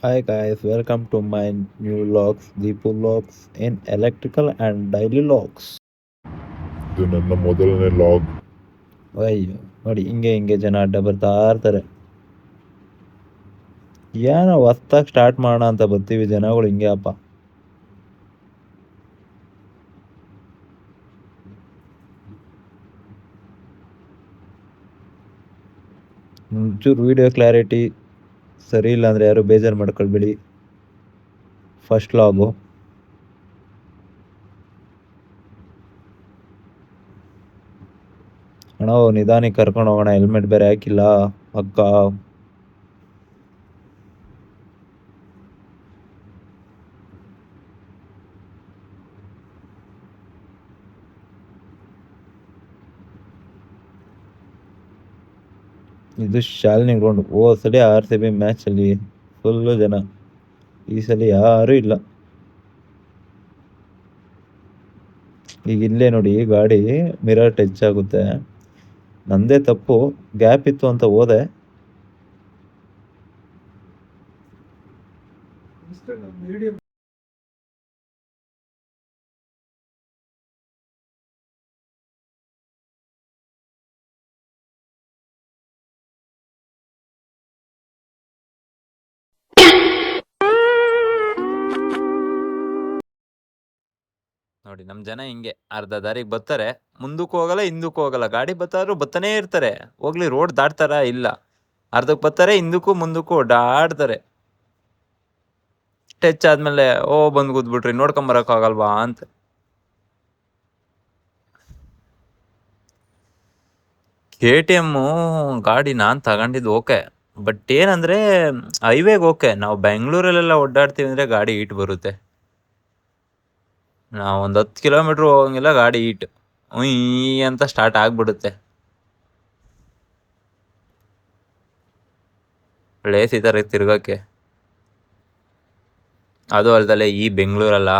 Hi guys, welcome to my new logs, Deepu logs in electrical and daily logs. ಇದು ನನ್ನ ಮೊದಲನೇ log. ಅಯ್ಯೋ ನೋಡಿ ಹಿಂಗೆ ಜನ ಅಡ್ಡ ಬರ್ತಾ ಇರ್ತಾರೆ. ಏನೋ ಹೊಸ್ದಾಗಿ ಸ್ಟಾರ್ಟ್ ಮಾಡೋಣ ಅಂತ ಬರ್ತೀವಿ, ಜನಗಳು ಹಿಂಗೆ ಅಪ್ಪ. ಒಂಚೂರು ವಿಡಿಯೋ ಕ್ಲಾರಿಟಿ ಸರಿ ಇಲ್ಲ ಅಂದರೆ ಯಾರು ಬೇಜಾರು ಮಾಡ್ಕೊಳ್ಬೇಡಿ. ಫಸ್ಟ್ ಲಾಗು ಅಣ್ಣ ನಿಧಾನಿಗೆ ಕರ್ಕೊಂಡು ಹೋಗೋಣ, ಹೆಲ್ಮೆಟ್ ಬೇರೆ ಹಾಕಿಲ್ಲ ಅಕ್ಕ. ಇದು ಶಾಲಿನಿ ಗ್ರೌಂಡ್. ಸಲ RCB ಮ್ಯಾಚಲ್ಲಿ ಫುಲ್ಲು ಜನ, ಈ ಸಲ ಯಾರೂ ಇಲ್ಲ. ಈಗ ಇಲ್ಲೇ ನೋಡಿ ಗಾಡಿ ಮಿರರ್ ಟಚ್ ಆಗುತ್ತೆ, ನಂದೇ ತಪ್ಪು, ಗ್ಯಾಪ್ ಇತ್ತು ಅಂತ ಹೋದೆ. ನೋಡಿ ನಮ್ಮ ಜನ ಹಿಂಗೆ ಅರ್ಧ ದಾರಿಗೆ ಬರ್ತಾರೆ, ಮುಂದಕ್ಕೂ ಹೋಗಲ್ಲ ಹಿಂದಕ್ಕೂ ಹೋಗಲ್ಲ. ಗಾಡಿ ಬರ್ತಾದ್ರು ಬತ್ತಾನೇ ಇರ್ತಾರೆ, ಹೋಗ್ಲಿ ರೋಡ್ ದಾಟ್ತಾರ ಇಲ್ಲ, ಅರ್ಧಕ್ಕೆ ಬರ್ತಾರೆ ಹಿಂದಕ್ಕೂ ಮುಂದಕ್ಕೂ ಓಡಾಡ್ತಾರೆ. ಟಚ್ ಆದ್ಮೇಲೆ ಬಂದ್ ಕೂತ್ಬಿಟ್ರಿ, ನೋಡ್ಕೊಂಬರಕ್ ಆಗಲ್ವಾ ಅಂತ. KTM ಗಾಡಿ ನಾನ್ ತಗೊಂಡಿದ್ದು ಓಕೆ, ಬಟ್ ಏನಂದ್ರೆ ಹೈವೇಗೆ ಓಕೆ. ನಾವು ಬೆಂಗಳೂರಲ್ಲೆಲ್ಲ ಓಡಾಡ್ತೀವಿ ಅಂದ್ರೆ ಗಾಡಿ ಹೀಟ್ ಬರುತ್ತೆ. ನಾವು ಒಂದು 10 ಕಿಲೋಮೀಟ್ರ್ ಹೋಗಂಗಿಲ್ಲ ಗಾಡಿ ಹೀಟ್ ಅಂತ ಸ್ಟಾರ್ಟ್ ಆಗ್ಬಿಡುತ್ತೆ. ಪ್ಲೇಸ್ ಈ ಥರ ತಿರ್ಗಕ್ಕೆ. ಅದು ಅಲ್ದಲೆ ಈ ಬೆಂಗಳೂರಲ್ಲ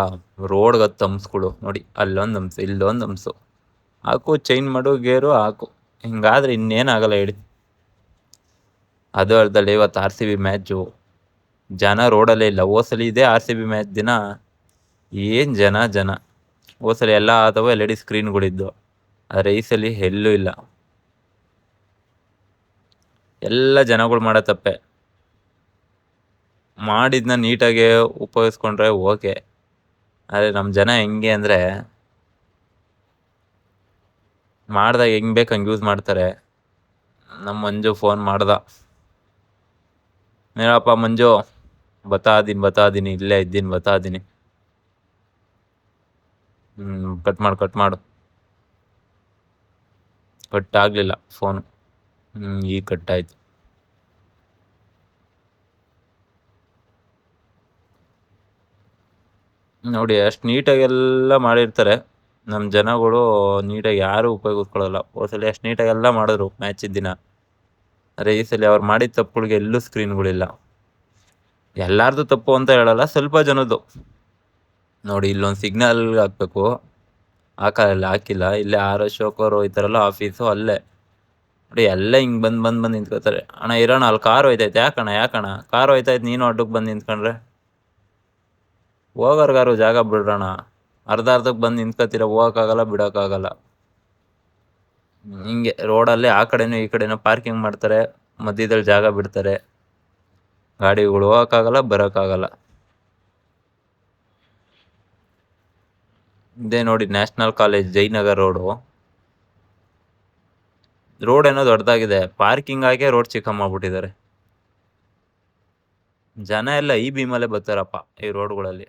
ರೋಡ್ಗೆ 10 ಹಂಪ್ಸ್ಗಳು ನೋಡಿ, ಅಲ್ಲೊಂದು ಹಂಪ್ಸು ಇಲ್ಲೊಂದು ಹಂಪ್ಸು. ಹಾಕು ಚೈನ್ ಮಾಡು ಗೇರು ಹಾಕು, ಹಿಂಗಾದ್ರೆ ಇನ್ನೇನಾಗಲ್ಲ ಹೇಳಿ. ಅದು ಅಲ್ದಲೆ ಇವತ್ತು RCB ಮ್ಯಾಚು, ಜನ ರೋಡಲ್ಲೇ ಇಲ್ಲ. ಹೋಸಲಿ ಇದೆ RCB ಮ್ಯಾಚ್ ದಿನ ಏನು ಜನ. ಹೋಸಲಿ ಎಲ್ಲ ಅಥವಾ LED ಸ್ಕ್ರೀನ್ಗಳಿದ್ದು, ಆದರೆ ಈ ಸಲ ಎಲ್ಲೂ ಇಲ್ಲ. ಎಲ್ಲ ಜನಗಳು ಮಾಡೋ ತಪ್ಪೆ. ಮಾಡಿದ್ನ ನೀಟಾಗಿ ಉಪಯೋಗಿಸ್ಕೊಂಡ್ರೆ ಓಕೆ, ಆದರೆ ನಮ್ಮ ಜನ ಹೆಂಗೆ ಅಂದರೆ ಮಾಡ್ದಾಗ ಹೆಂಗೆ ಬೇಕು ಹಂಗೆ ಯೂಸ್ ಮಾಡ್ತಾರೆ. ನಮ್ಮ ಮಂಜು ಫೋನ್ ಮಾಡ್ದ, ಏನಪ್ಪ ಮಂಜು, ಬತ್ತಾದೀನಿ ಇಲ್ಲೇ ಇದ್ದೀನಿ, ಬತ್ತಾದೀನಿ. ಕಟ್ ಮಾಡು. ಕಟ್ ಆಗಲಿಲ್ಲ ಫೋನು, ಈಗ ಕಟ್ಟಾಯ್ತು. ನೋಡಿ ಅಷ್ಟು ನೀಟಾಗೆಲ್ಲ ಮಾಡಿರ್ತಾರೆ ನಮ್ಮ ಜನಗಳು, ನೀಟಾಗಿ ಯಾರು ಉಪಯೋಗಿಸ್ಕೊಳ್ಳಲ್ಲ. ಹೋದ್ಸಲಿ ಅಷ್ಟು ನೀಟಾಗೆಲ್ಲ ಮಾಡಿದ್ರು ಮ್ಯಾಚಿನ ದಿನ, ಆದರೆ ಈ ಸಲ ಅವ್ರು ಮಾಡಿದ ತಪ್ಪುಗಳಿಗೆ ಎಲ್ಲೂ ಸ್ಕ್ರೀನ್ಗಳಿಲ್ಲ. ಎಲ್ಲಾರ್ದು ತಪ್ಪು ಅಂತ ಹೇಳಲ್ಲ, ಸ್ವಲ್ಪ ಜನದ್ದು. ನೋಡಿ ಇಲ್ಲೊಂದು ಸಿಗ್ನಲ್ ಹಾಕ್ಬೇಕು, ಹಾಕಿಲ್ಲ. ಇಲ್ಲೇ ಅಶೋಕ್ ಅವರು ಹೋಯ್ತಾರಲ್ಲ ಆಫೀಸು, ಅಲ್ಲೇ ನೋಡಿ ಎಲ್ಲ ಹಿಂಗೆ ಬಂದು ನಿಂತ್ಕೋತಾರೆ. ಅಣ್ಣ ಇರೋಣ, ಅಲ್ಲಿ ಕಾರ್ ಹೋಯ್ತೈತೆ. ಯಾಕಣ್ಣ ಕಾರ್ ಹೋಯ್ತೈತೆ, ನೀನು ಅಡ್ಡಕ್ಕೆ ಬಂದು ನಿಂತ್ಕೊಂಡ್ರೆ ಹೋಗೋರ್ಗಾರು ಜಾಗ ಬಿಡ್ರಣ. ಅರ್ಧಕ್ಕೆ ಬಂದು ನಿಂತ್ಕೋತೀರ, ಹೋಗೋಕ್ಕಾಗಲ್ಲ ಬಿಡೋಕ್ಕಾಗಲ್ಲ. ಹಿಂಗೆ ರೋಡಲ್ಲಿ ಆ ಕಡೆನೂ ಈ ಕಡೆನೂ ಪಾರ್ಕಿಂಗ್ ಮಾಡ್ತಾರೆ, ಮಧ್ಯದಲ್ಲಿ ಜಾಗ ಬಿಡ್ತಾರೆ, ಗಾಡಿಗಳು ಹೋಗೋಕ್ಕಾಗಲ್ಲ ಬರೋಕ್ಕಾಗಲ್ಲ. ಇದೇ ನೋಡಿ ನ್ಯಾಷನಲ್ ಕಾಲೇಜ್ ಜಯನಗರ್ ರೋಡ್ ಏನೋ ದೊಡ್ಡದಾಗಿದೆ, ಪಾರ್ಕಿಂಗ್ ಆಗೇ ರೋಡ್ ಚಿಕ್ಕ ಮಾಡ್ಬಿಟ್ಟಿದ್ದಾರೆ. ಜನ ಎಲ್ಲ ಈ ಭೀಮಲ್ಲೇ ಬರ್ತಾರಪ್ಪ ಈ ರೋಡ್ಗಳಲ್ಲಿ.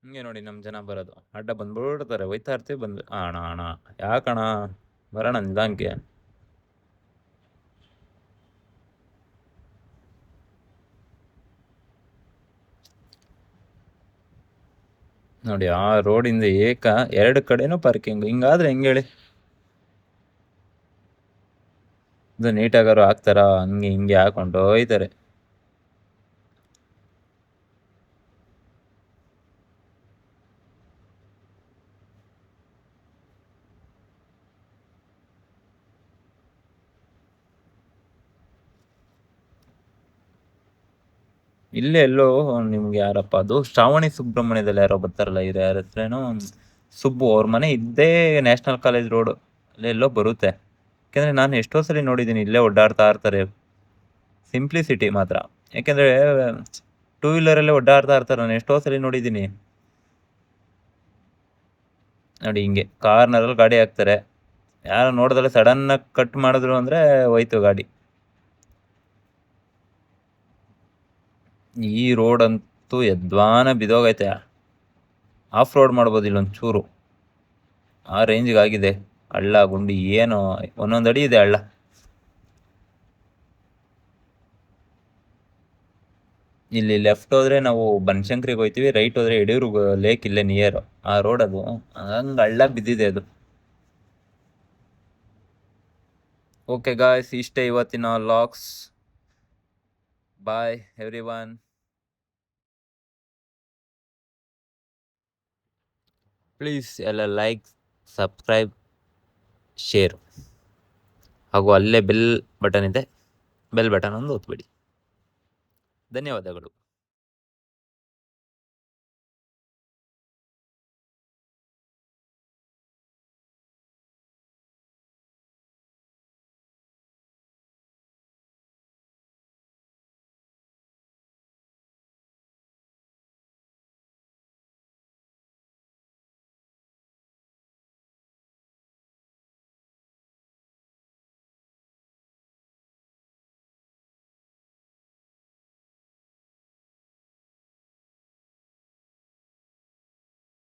ಹಿಂಗೆ ನೋಡಿ ನಮ್ಮ ಜನ ಬರೋದು, ಅಡ್ಡ ಬಂದ್ಬಿಡ್ತಾರೆ, ಹೋಯ್ತಾ ಇರ್ತೀವಿ. ಅಣ್ಣ ಯಾಕಣ್ಣ ಬರೋಣ ನಿಧಾನಕ್ಕೆ. ನೋಡಿ ಆ ರೋಡಿಂದ ಎರಡು ಕಡೆನೂ ಪಾರ್ಕಿಂಗ್, ಹಿಂಗಾದ್ರೆ ಹೆಂಗೆ ಹೇಳಿ? ಇದು ನೀಟಾಗಾರು ಹಾಕ್ತಾರ? ಹಿಂಗೆ ಹಾಕೊಂಡು ಹೋಯ್ತಾರೆ. ಇಲ್ಲೇ ಎಲ್ಲೋ ನಿಮ್ಗೆ ಯಾರಪ್ಪ ಅದು ಶ್ರಾವಣಿ ಸುಬ್ರಹ್ಮಣ್ಯದಲ್ಲಿ ಯಾರೋ ಬರ್ತಾರಲ್ಲ ಇದು ಯಾರ ಹೆಸ್ರೇನೋ ಸುಬ್ಬು ಅವ್ರ ಮನೆ ಇದ್ದೇ ನ್ಯಾಷನಲ್ ಕಾಲೇಜ್ ರೋಡ್ ಅಲ್ಲೆಲ್ಲೋ ಬರುತ್ತೆ. ಯಾಕೆಂದರೆ ನಾನು ಎಷ್ಟೋ ಸಲ ನೋಡಿದ್ದೀನಿ ಇಲ್ಲೇ ಓಡಾಡ್ತಾ ಇರ್ತಾರೆ. ಸಿಂಪ್ಲಿಸಿಟಿ ಮಾತ್ರ. ಯಾಕೆಂದರೆ ಟೂ ವೀಲರಲ್ಲೇ ಓಡಾಡ್ತಾ ಇರ್ತಾರೆ, ನಾನು ಎಷ್ಟೋ ಸಲ ನೋಡಿದ್ದೀನಿ. ನೋಡಿ ಹಿಂಗೆ ಕಾರ್ನರಲ್ಲಿ ಗಾಡಿ ಹಾಕ್ತಾರೆ, ಯಾರು ನೋಡಿದ್ರೆ ಸಡನ್ನಾಗಿ ಕಟ್ ಮಾಡಿದ್ರು ಅಂದರೆ ಹೋಯ್ತು ಗಾಡಿ. ಈ ರೋಡ್ ಅಂತೂ ಯದ್ವಾನ ಬಿದೋಗೈತೆ. ಆಫ್ ರೋಡ್ ಮಾಡ್ಬೋದು ಇಲ್ಲೊಂಚೂರು, ಆ ರೇಂಜಿಗೆ ಆಗಿದೆ. ಹಳ್ಳ ಗುಂಡಿ ಏನು ಒಂದೊಂದು ಅಡಿ ಇದೆ ಹಳ್ಳ. ಇಲ್ಲಿ ಲೆಫ್ಟ್ ಹೋದ್ರೆ ನಾವು ಬನಶಂಕರಿಗೆ ಹೋಗ್ತೀವಿ, ರೈಟ್ ಹೋದ್ರೆ ಯಡಿಯೂರು ಲೇಕ್ ಇಲ್ಲೇ ನಿಯರ್. ಆ ರೋಡ್ ಅದು ಹಂಗೆ ಹಳ್ಳ ಬಿದ್ದಿದೆ ಅದು. ಓಕೆ ಗಾಯ್ಸ್, ಇಷ್ಟೇ ಇವತ್ತಿನ logs. Bye everyone. Please ಎಲ್ಲ ಲೈಕ್, ಸಬ್ಸ್ಕ್ರೈಬ್, ಶೇರ್ ಹಾಗೂ ಅಲ್ಲೇ ಬೆಲ್ ಬಟನ್ ಇದೆ, ಬೆಲ್ ಬಟನ್ ಒಂದು ಒತ್ತಬೇಡಿ. ಧನ್ಯವಾದಗಳು.